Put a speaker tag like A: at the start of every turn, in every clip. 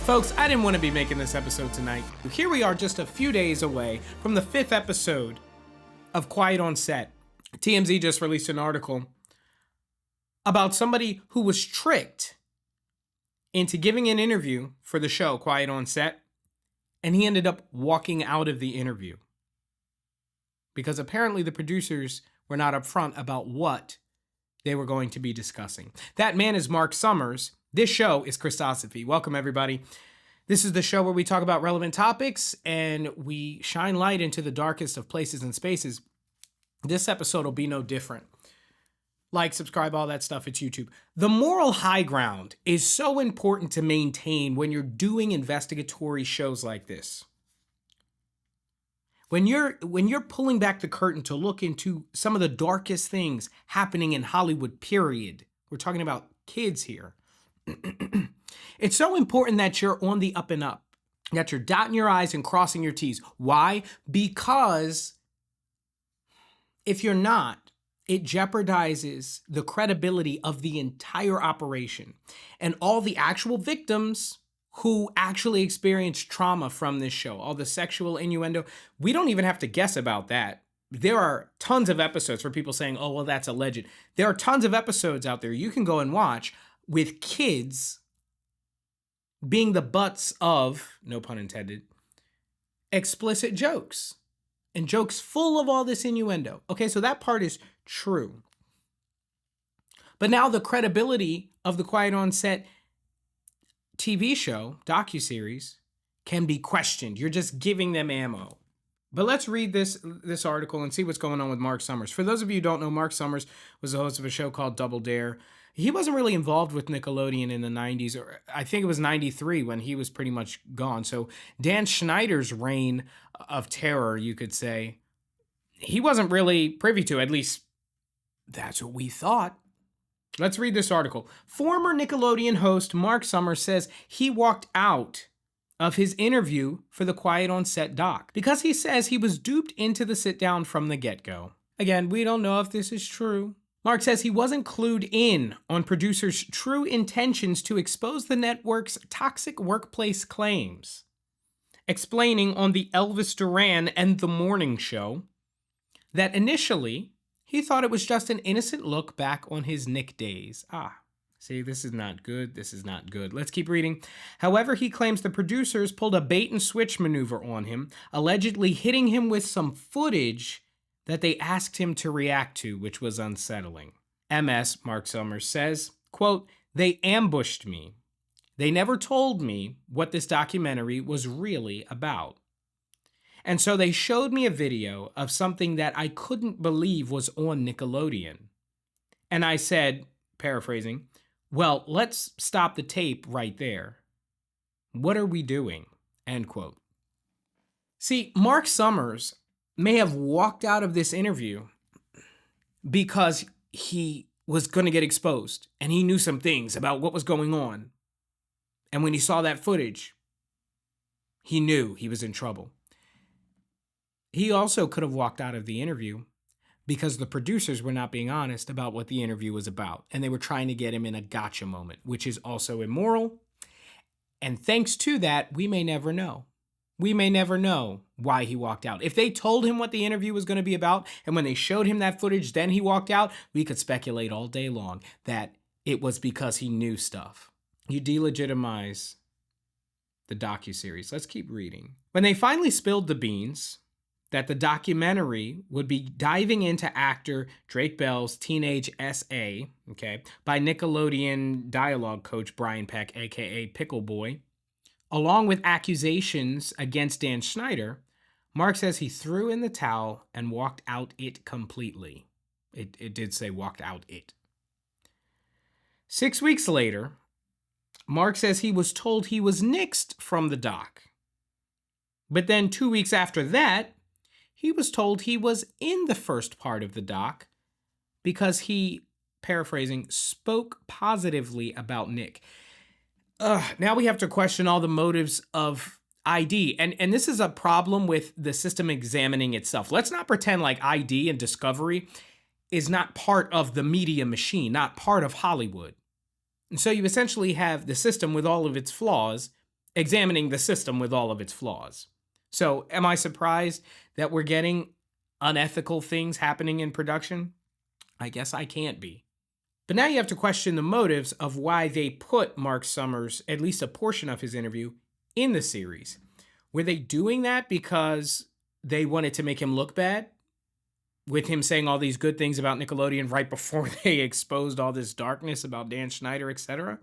A: Folks, I didn't want to be making this episode tonight. Here we are just a few days away from the 5th episode of Quiet on Set. TMZ just released an article about somebody who was tricked into giving an interview for the show Quiet on Set, and he ended up walking out of the interview because apparently the producers were not upfront about what they were going to be discussing. That man is Marc Summers. This show is Christosophy. Welcome, everybody. This is the show where we talk about relevant topics and we shine light into the darkest of places and spaces. This episode will be no different. Like, subscribe, all that stuff. It's YouTube. The moral high ground is so important to maintain when you're doing investigatory shows like this. When you're pulling back the curtain to look into some of the darkest things happening in Hollywood, period. We're talking about kids here. It's so important that you're on the up and up, that you're dotting your I's and crossing your T's. Why? Because if you're not, it jeopardizes the credibility of the entire operation and all the actual victims who actually experienced trauma from this show, all the sexual innuendo. We don't even have to guess about that. There are tons of episodes for people saying, oh, well, that's alleged. There are tons of episodes out there you can go and watch with kids being the butts of, no pun intended, explicit jokes and jokes full of all this innuendo. Okay, so that part is true. But now the credibility of the Quiet on Set TV show, docuseries, can be questioned. You're just giving them ammo. But let's read this article and see what's going on with Marc Summers. For those of you who don't know, Marc Summers was the host of a show called Double Dare. He wasn't really involved with Nickelodeon in the 90s, or I think it was 93 when he was pretty much gone. So Dan Schneider's reign of terror, you could say, he wasn't really privy to. At least that's what we thought. Let's read this article. Former Nickelodeon host Marc Summers says he walked out of his interview for the Quiet on Set doc because he says he was duped into the sit down from the get-go. Again, we don't know if this is true. Marc says he wasn't clued in on producers' true intentions to expose the network's toxic workplace claims, explaining on the Elvis Duran and The Morning Show that initially he thought it was just an innocent look back on his Nick days. See, this is not good. This is not good. Let's keep reading. However, he claims the producers pulled a bait and switch maneuver on him, allegedly hitting him with some footage that they asked him to react to, which was unsettling. MS, Marc Summers says, quote, "They ambushed me. They never told me what this documentary was really about. And so they showed me a video of something that I couldn't believe was on Nickelodeon. And I said, paraphrasing, well, let's stop the tape right there. What are we doing?" End quote. See, Marc Summers may have walked out of this interview because he was going to get exposed and he knew some things about what was going on. And when he saw that footage, he knew he was in trouble. He also could have walked out of the interview because the producers were not being honest about what the interview was about. And they were trying to get him in a gotcha moment, which is also immoral. And thanks to that, we may never know. We may never know why he walked out. If they told him what the interview was going to be about, and when they showed him that footage, then he walked out, we could speculate all day long that it was because he knew stuff. You delegitimize the docuseries. Let's keep reading. When they finally spilled the beans that the documentary would be diving into actor Drake Bell's teenage SA, okay, by Nickelodeon dialogue coach Brian Peck, aka Pickle Boy, along with accusations against Dan Schneider, Marc says he threw in the towel and walked out it completely. It did say walked out it. 6 weeks later, Marc says he was told he was nixed from the doc. But then 2 weeks after that, he was told he was in the first part of the doc because he, paraphrasing, spoke positively about Nick. Now we have to question all the motives of ID. And this is a problem with the system examining itself. Let's not pretend like ID and discovery is not part of the media machine, not part of Hollywood. And so you essentially have the system with all of its flaws examining the system with all of its flaws. So am I surprised that we're getting unethical things happening in production? I guess I can't be. But now you have to question the motives of why they put Marc Summers, at least a portion of his interview, in the series. Were they doing that because they wanted to make him look bad? With him saying all these good things about Nickelodeon right before they exposed all this darkness about Dan Schneider, etc.?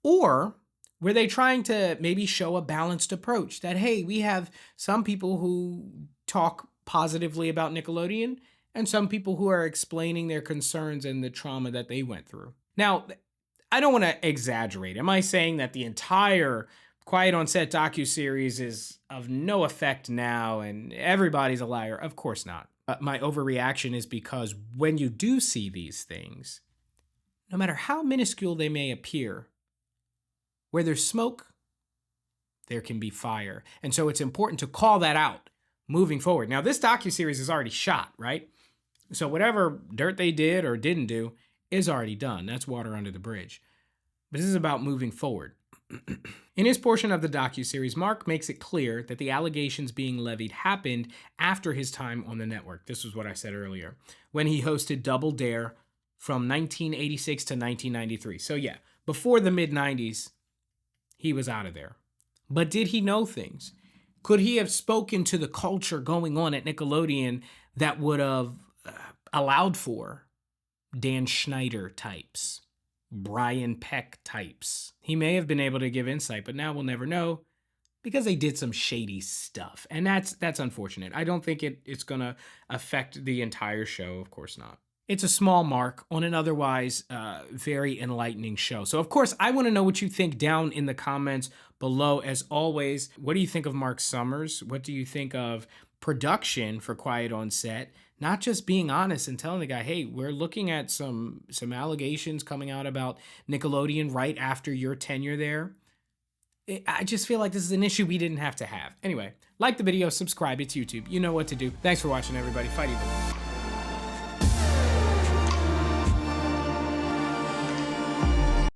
A: Or were they trying to maybe show a balanced approach that, hey, we have some people who talk positively about Nickelodeon and some people who are explaining their concerns and the trauma that they went through? Now, I don't want to exaggerate. Am I saying that the entire Quiet on Set docuseries is of no effect now and everybody's a liar? Of course not. My overreaction is because when you do see these things, no matter how minuscule they may appear, where there's smoke, there can be fire. And so it's important to call that out moving forward. Now, this docuseries is already shot, right? So whatever dirt they did or didn't do is already done. That's water under the bridge. But this is about moving forward. In his portion of the docuseries, Marc makes it clear that the allegations being levied happened after his time on the network. This was what I said earlier, when he hosted Double Dare from 1986 to 1993. So yeah, before the mid-90s, he was out of there. But did he know things? Could he have spoken to the culture going on at Nickelodeon that would have allowed for Dan Schneider types, Brian Peck types? He may have been able to give insight, but now we'll never know because they did some shady stuff. And that's unfortunate. I don't think it's going to affect the entire show. Of course not. It's a small mark on an otherwise very enlightening show. So, of course, I want to know what you think down in the comments below. As always, what do you think of Marc Summers? What do you think of production for Quiet on Set? Not just being honest and telling the guy, hey, we're looking at some allegations coming out about Nickelodeon right after your tenure there. I just feel like this is an issue we didn't have to have. Anyway, like the video, subscribe. It's YouTube. You know what to do. Thanks for watching, everybody. Fight evil.